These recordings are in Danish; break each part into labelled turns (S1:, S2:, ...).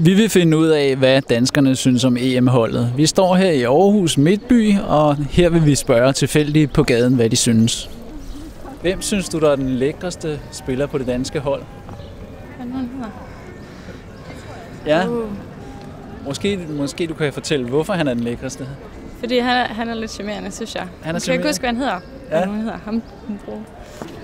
S1: Vi vil finde ud af, hvad danskerne synes om EM-holdet. Vi står her i Aarhus Midtby, og her vil vi spørge tilfældige på gaden, hvad de synes. Hvem synes du, der er den lækreste spiller på det danske hold? Ja. Måske du kan fortælle, hvorfor han er den lækreste.
S2: Fordi han er lidt charmerende, synes jeg.
S1: Han er
S2: jeg kan ikke huske, hvad han hedder.
S1: Ja.
S2: Han hedder ham.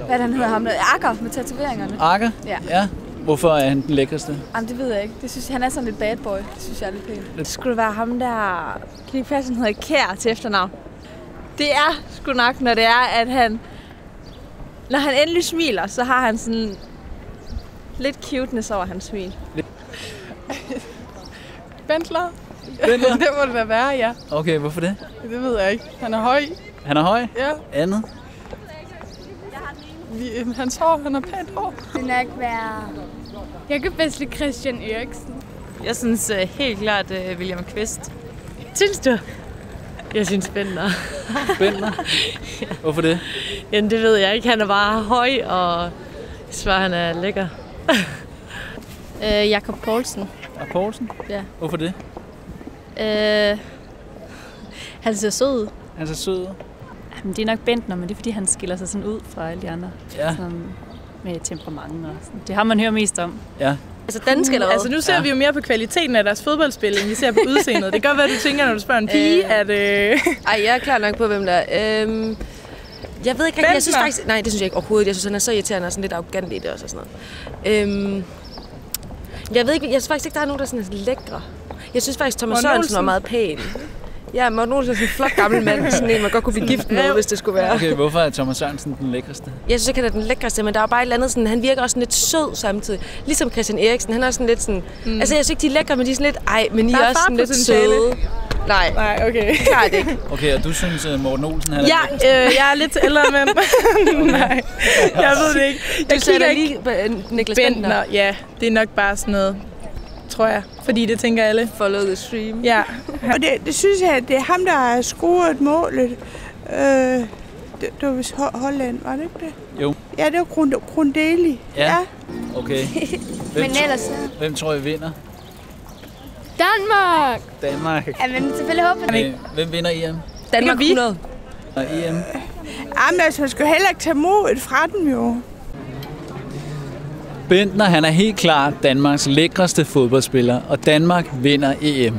S3: Hvad han hedder ham der? Akker med tatoveringerne.
S1: Akker?
S3: Ja.
S1: Hvorfor er han den lækreste?
S3: Jamen, det ved jeg ikke. Det synes, han er sådan lidt bad boy. Det synes jeg er lidt pænt.
S4: Det skulle være ham der... Kan det ikke passe, han hedder Kjær til efternavn? Det er sgu nok, når det er, at han... Når han endelig smiler, så har han sådan... lidt cuteness over hans smil.
S5: Bentler? Det må det da være, ja.
S1: Okay, hvorfor det?
S5: Det ved jeg ikke. Han er høj.
S1: Han er høj?
S5: Ja.
S1: Andet?
S5: Hans hår, han har pænt hår.
S3: Det nok være...
S6: Jeg kan bedst lide Christian Eriksen.
S2: Jeg synes helt klart William Kvist.
S4: Synes du? Jeg synes Bentner.
S1: Bentner? Hvorfor det?
S4: Jamen, det ved jeg ikke. Han er bare høj, og jeg synes, han er lækker.
S2: Jakob Poulsen.
S1: Og Poulsen?
S2: Ja.
S1: Hvorfor det?
S2: Han ser sød ud.
S1: Han ser sød ud.
S2: Jamen, det er nok Bentner, men det er fordi, han skiller sig sådan ud fra alle de andre.
S1: Ja.
S2: Sådan med temperament og sådan. Det har man hørt mest om.
S1: Ja.
S4: Altså dansk eller hvad?
S5: Altså nu ser vi jo mere på kvaliteten af deres fodboldspil, end vi ser på udseendet. Det kan godt være, du tænker, når du spørger en pige, at...
S4: Ej, jeg er klar nok på, hvem der er. Jeg ved ikke rigtig, jeg synes faktisk... Nej, det synes jeg ikke overhovedet. Jeg synes, han er så irriterende og sådan lidt arrogant i det også og sådan noget. Jeg ved ikke, jeg synes faktisk ikke, der er nogen, der er sådan lækre. Jeg synes faktisk, Thomas Sørensen var meget pæn. Ja, Morten Olsen er sådan en flot gammel mand, sådan en, man godt kunne blive gift med, hvis det skulle være.
S1: Okay, hvorfor er Thomas Sørensen den lækreste?
S4: Jeg synes ikke, han er den lækreste, men der er bare et eller andet sådan, han virker også sådan lidt sød samtidig. Ligesom Christian Eriksen, han er også sådan lidt sådan... Altså, jeg synes ikke, de er lækre, men de er sådan lidt... men I er også sådan lidt søde.
S5: Nej, okay.
S4: Klart ikke.
S1: Okay, og du synes, Morten Olsen, han er
S5: jeg er lidt ældre, men... Nej, jeg ved det ikke.
S4: Du sætter lige Niklas Bentner.
S5: Ja, det er nok bare sådan noget, tror jeg. Fordi det tænker alle.
S4: Follow the stream.
S5: Ja.
S7: Og det synes jeg, det er ham, der har scoret målet. Det var vist Holland, var det ikke det?
S1: Jo.
S7: Ja, det var Grundeli.
S1: Ja. Okay.
S3: Men ellers...
S1: Hvem tror I vinder?
S6: Danmark!
S1: Danmark.
S3: Ja, men selvfølgelig håber jeg.
S1: Okay. Hvem vinder EM?
S4: Danmark 100.
S1: Og EM?
S7: Jamen altså, man skal heller ikke tage modet fra dem jo.
S1: Bentner, han er helt klart Danmarks lækreste fodboldspiller, og Danmark vinder EM.